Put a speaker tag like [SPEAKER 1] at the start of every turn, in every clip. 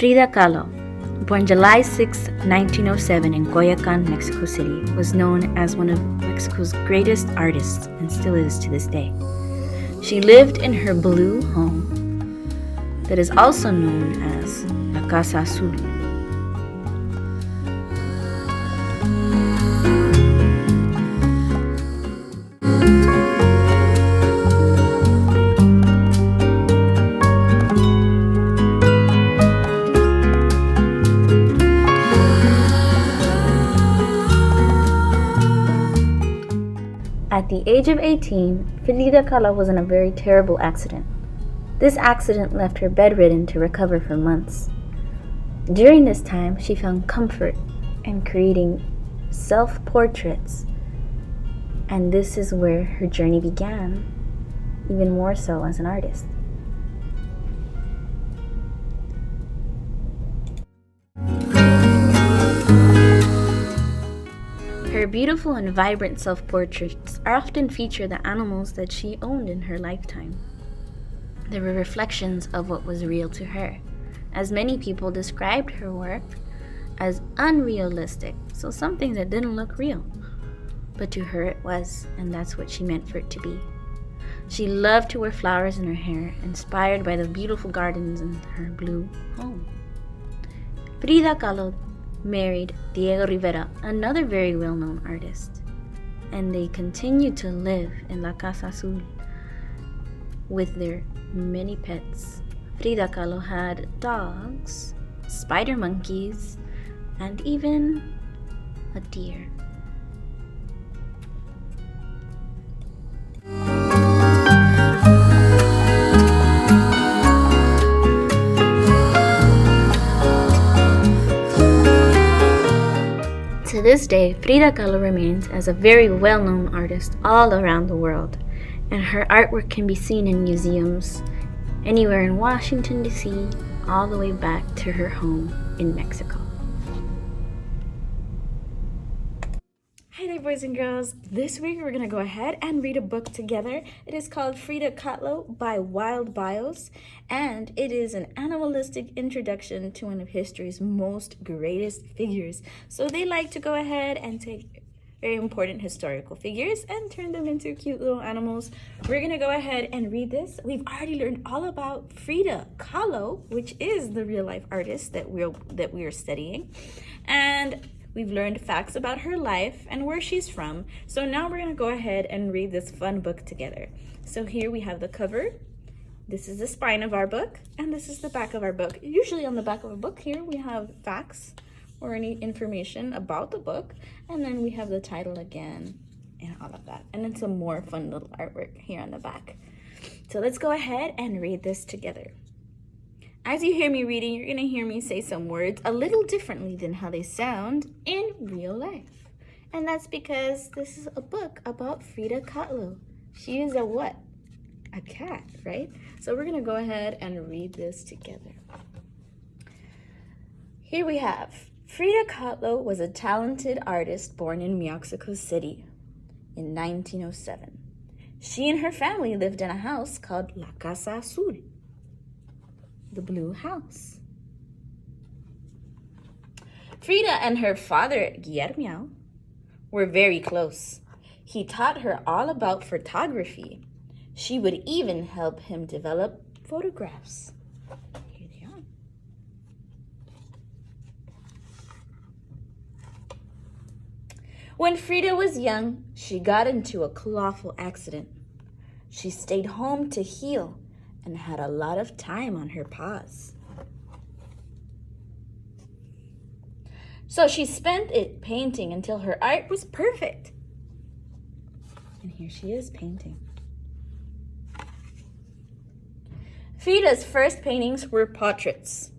[SPEAKER 1] Frida Catlo, born July 6, 1907 in Coyoacan, Mexico City, was known as one of Mexico's greatest artists and still is to this day. She lived in her blue home that is also known as La Casa Azul. At the age of 18, Frida Catlo was in a very terrible accident. This accident left her bedridden to recover for months. During this time, she found comfort in creating self-portraits, and this is where her journey began, even more so as an artist. Her beautiful and vibrant self-portraits often feature the animals that she owned in her lifetime. They were reflections of what was real to her, as many people described her work as unrealistic, so something that didn't look real. But to her it was, and that's what she meant for it to be. She loved to wear flowers in her hair, inspired by the beautiful gardens in her blue home. Frida Catlo married Diego Rivera, another very well-known artist, and they continued to live in La Casa Azul with their many pets. Frida Catlo had dogs, spider monkeys, and even a deer. To this day, Frida Catlo remains as a very well-known artist all around the world, and her artwork can be seen in museums anywhere in Washington, D.C., all the way back to her home in Mexico. Hi there, boys and girls. This week we're going to go ahead and read a book together. It is called Frida Catlo by Wild Bios, and it is an animalistic introduction to one of history's most greatest figures. So they like to go ahead and take very important historical figures and turn them into cute little animals. We're going to go ahead and read this. We've already learned all about Frida Kahlo, which is the real-life artist that we are studying. And we've learned facts about her life and where she's from. So now we're going to go ahead and read this fun book together. So here we have the cover. This is the spine of our book, and this is the back of our book. Usually on the back of a book here, we have facts or any information about the book, and then we have the title again and all of that. And then some more fun little artwork here on the back. So let's go ahead and read this together. As you hear me reading, you're going to hear me say some words a little differently than how they sound in real life. And that's because this is a book about Frida Catlo. She is a what? A cat, right? So we're going to go ahead and read this together. Here we have, Frida Catlo was a talented artist born in Mexico City in 1907. She and her family lived in a house called La Casa Azul, the blue house. Frida and her father, Guillermo, were very close. He taught her all about photography. She would even help him develop photographs. Here they are. When Frida was young, she got into a awful accident. She stayed home to heal and had a lot of time on her paws. So she spent it painting until her art was perfect. And here she is painting. Frida's first paintings were portraits.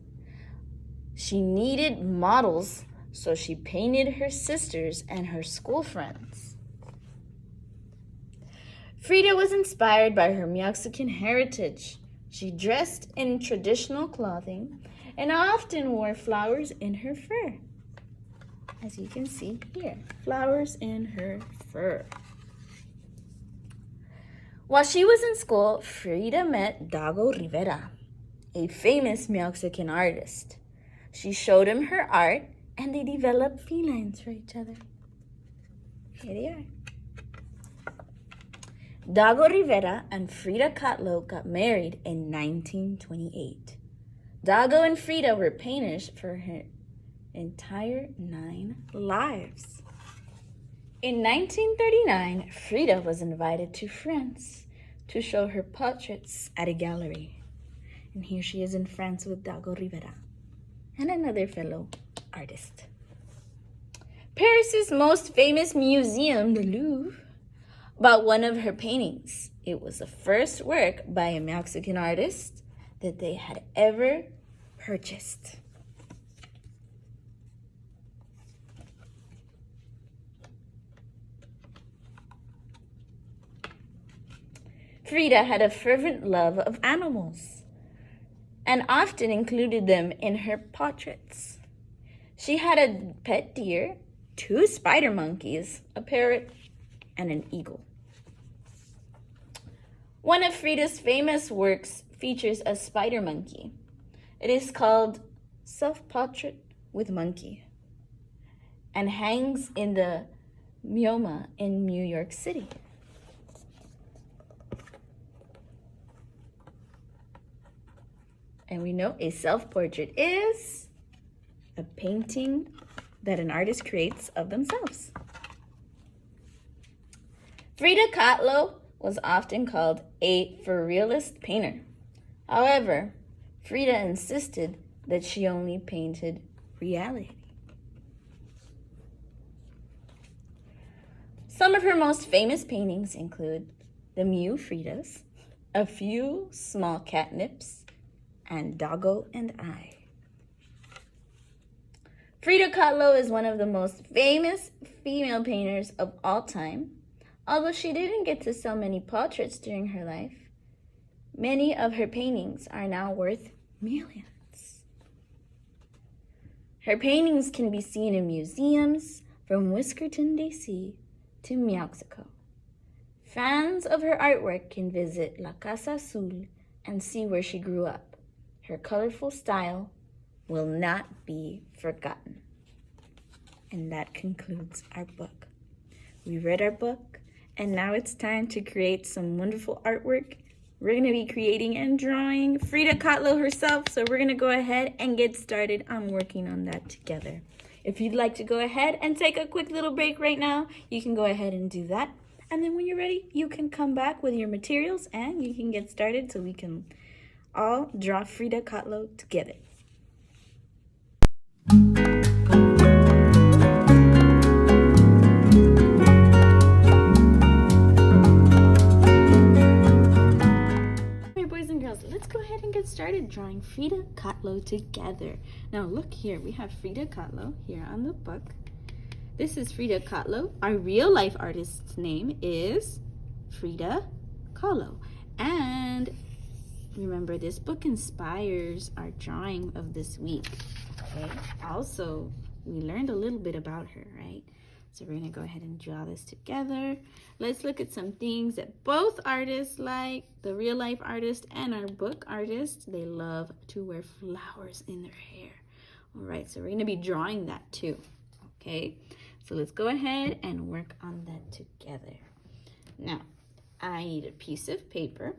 [SPEAKER 1] She needed models, so she painted her sisters and her school friends. Frida was inspired by her Mexican heritage. She dressed in traditional clothing and often wore flowers in her fur. As you can see here, flowers in her fur. While she was in school, Frida met Diego Rivera, a famous Mexican artist. She showed him her art, and they developed felines for each other. Here they are. Dago Rivera and Frida Catlo got married in 1928. Dago and Frida were painters for her entire 9 lives. In 1939, Frida was invited to France to show her portraits at a gallery. And here she is in France with Dago Rivera and another fellow artist. Paris's most famous museum, the Louvre, bought one of her paintings. It was the first work by a Mexican artist that they had ever purchased. Frida had a fervent love of animals and often included them in her portraits. She had a pet deer, 2 spider monkeys, a parrot, and an eagle. One of Frida's famous works features a spider monkey. It is called Self-Portrait with Monkey and hangs in the MoMA in New York City. And we know a self-portrait is a painting that an artist creates of themselves. Frida Catlo was often called a surrealist painter. However, Frida insisted that she only painted reality. Some of her most famous paintings include The Mew Fridas, A Few Small Catnips, and Dago and I. Frida Catlo is one of the most famous female painters of all time. Although she didn't get to sell many portraits during her life, many of her paintings are now worth millions. Her paintings can be seen in museums from Whiskerton, D.C. to Mexico. Fans of her artwork can visit La Casa Azul and see where she grew up. Her colorful style will not be forgotten. And that concludes our book. We read our book, and now it's time to create some wonderful artwork. We're going to be creating and drawing Frida Catlo herself, so we're going to go ahead and get started on working on that together. If you'd like to go ahead and take a quick little break right now, you can go ahead and do that. And then when you're ready, you can come back with your materials and you can get started so we can all draw Frida Catlo together. Let's go ahead and get started drawing Frida Catlo together. Now look here, we have Frida Catlo here on the book. This is Frida Catlo. Our real life artist's name is Frida Khalo. And remember, this book inspires our drawing of this week. Okay. Also, we learned a little bit about her, right? So we're gonna go ahead and draw this together. Let's look at some things that both artists like, the real life artist and our book artist. They love to wear flowers in their hair. All right, so we're gonna be drawing that too, okay? So let's go ahead and work on that together. Now, I need a piece of paper.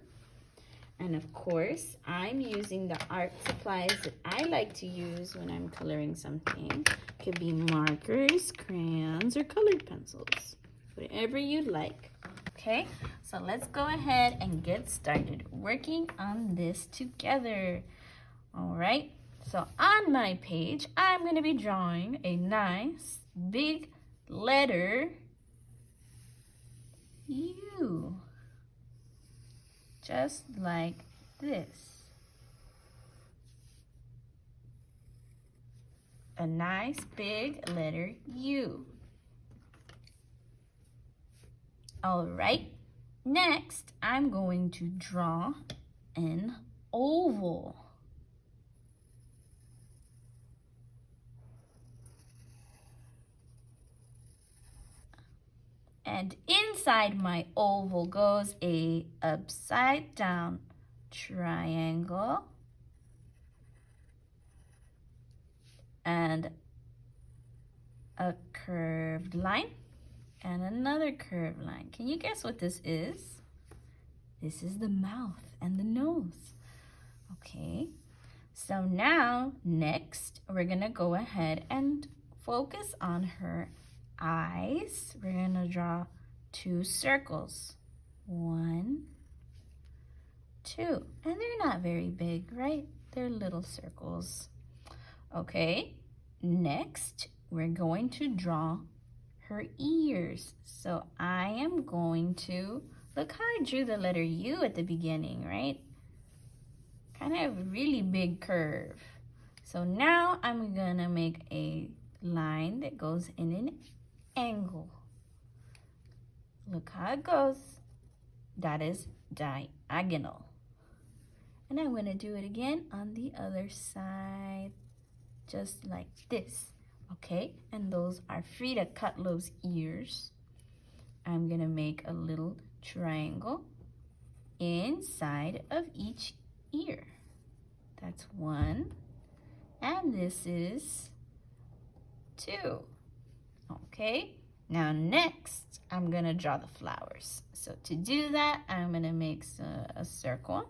[SPEAKER 1] And of course, I'm using the art supplies that I like to use when I'm coloring something. It could be markers, crayons, or colored pencils. Whatever you'd like. Okay, so let's go ahead and get started working on this together. All right, so on my page, I'm going to be drawing a nice big letter U. Just like this. A nice big letter U. All right, next I'm going to draw an oval. And inside my oval goes a upside down triangle and a curved line and another curved line. Can you guess what this is? This is the mouth and the nose. Okay, so now next we're gonna go ahead and focus on her eyes. We're gonna draw 2 circles. 1, 2, and they're not very big, right? They're little circles. Okay, next we're going to draw her ears. So I am going to, look how I drew the letter U at the beginning, right? Kind of a really big curve. So now I'm gonna make a line that goes in an angle. Look how it goes. That is diagonal. And I'm gonna do it again on the other side, just like this. Okay, and those are Frida Catlo's ears. I'm gonna make a little triangle inside of each ear. That's 1, and this is 2. Okay, now next I'm gonna draw the flowers. So to do that, I'm gonna make a circle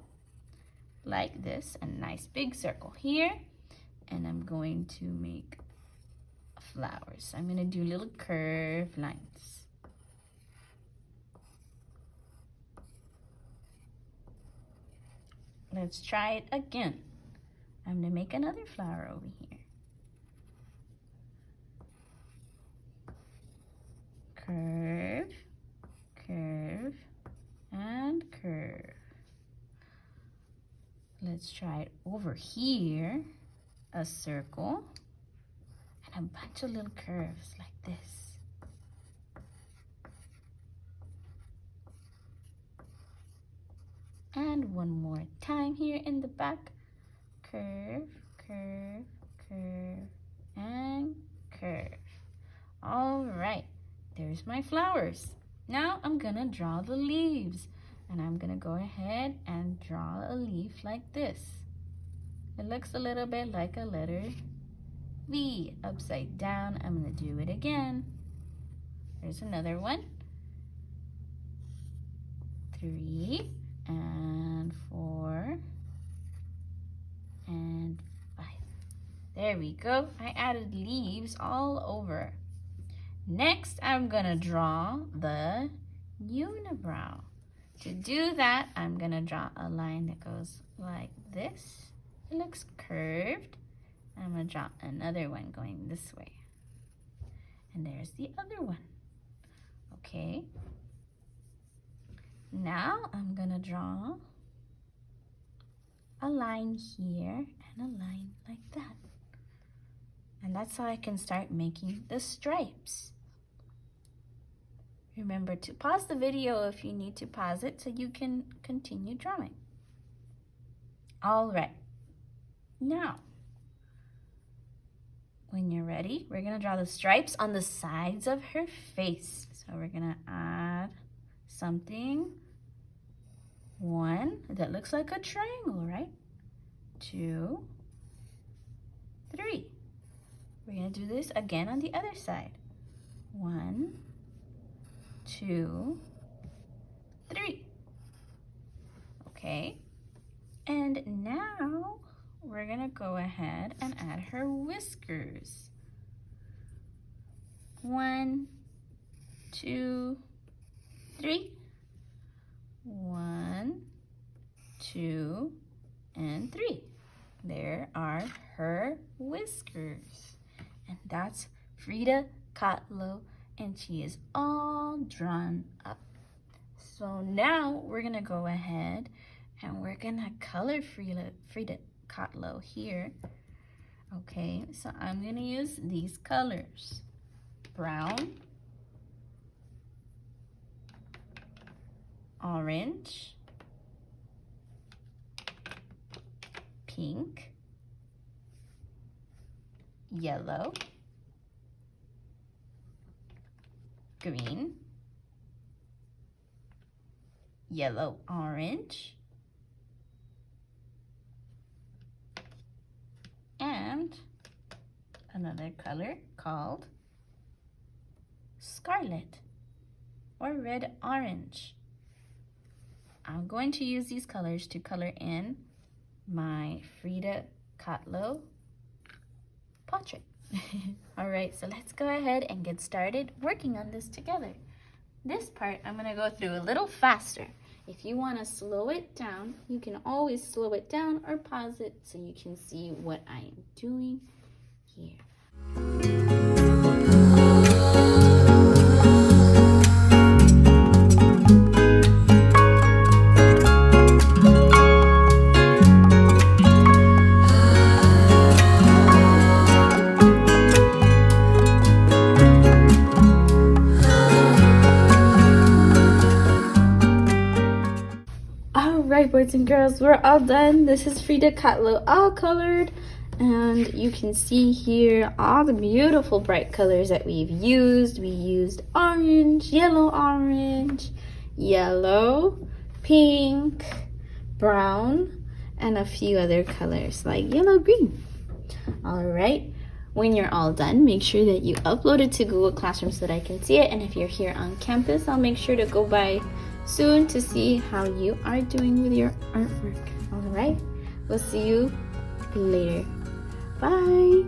[SPEAKER 1] like this, a nice big circle here, and I'm going to make flowers. I'm gonna do little curved lines. Let's try it again. I'm gonna make another flower over here. Curve, curve, and curve. Let's try it over here. A circle and a bunch of little curves like this. And one more time here in the back. Curve, curve, curve, and curve. All right, there's my flowers. Now I'm gonna draw the leaves, and I'm gonna go ahead and draw a leaf like this. It looks a little bit like a letter V upside down. I'm gonna do it again. There's another one. 3 and 4 and 5. There we go. I added leaves all over. Next, I'm gonna draw the unibrow. To do that, I'm gonna draw a line that goes like this. It looks curved. I'm gonna draw another one going this way. And there's the other one. Okay. Now I'm gonna draw a line here and a line like that. And that's how I can start making the stripes. Remember to pause the video if you need to pause it so you can continue drawing. All right. Now, when you're ready, we're gonna draw the stripes on the sides of her face. So we're gonna add something. 1 that looks like a triangle, right? 2, 3. We're gonna do this again on the other side. 1, 2, 3. Okay. And now we're gonna go ahead and add her whiskers. 1, 2, 3. 1, 2, and 3. There are her whiskers. And that's Frida Catlo, and she is all drawn up. So now we're gonna go ahead and we're gonna color Frida Catlo here. Okay, so I'm gonna use these colors. Brown, orange, pink, yellow, green, yellow, orange, and another color called Scarlet or Red Orange. I'm going to use these colors to color in my Frida Catlo portrait. All right, so let's go ahead and get started working on this together. This part I'm gonna go through a little faster. If you wanna slow it down, you can always slow it down or pause it so you can see what I am doing here. Alright, boys and girls, we're all done. This is Frida Catlo all colored, and you can see here all the beautiful bright colors that we've used. We used orange, yellow, pink, brown, and a few other colors like yellow, green. Alright, when you're all done, make sure that you upload it to Google Classroom so that I can see it, and if you're here on campus, I'll make sure to go by soon to see how you are doing with your artwork. All right, we'll see you later. Bye.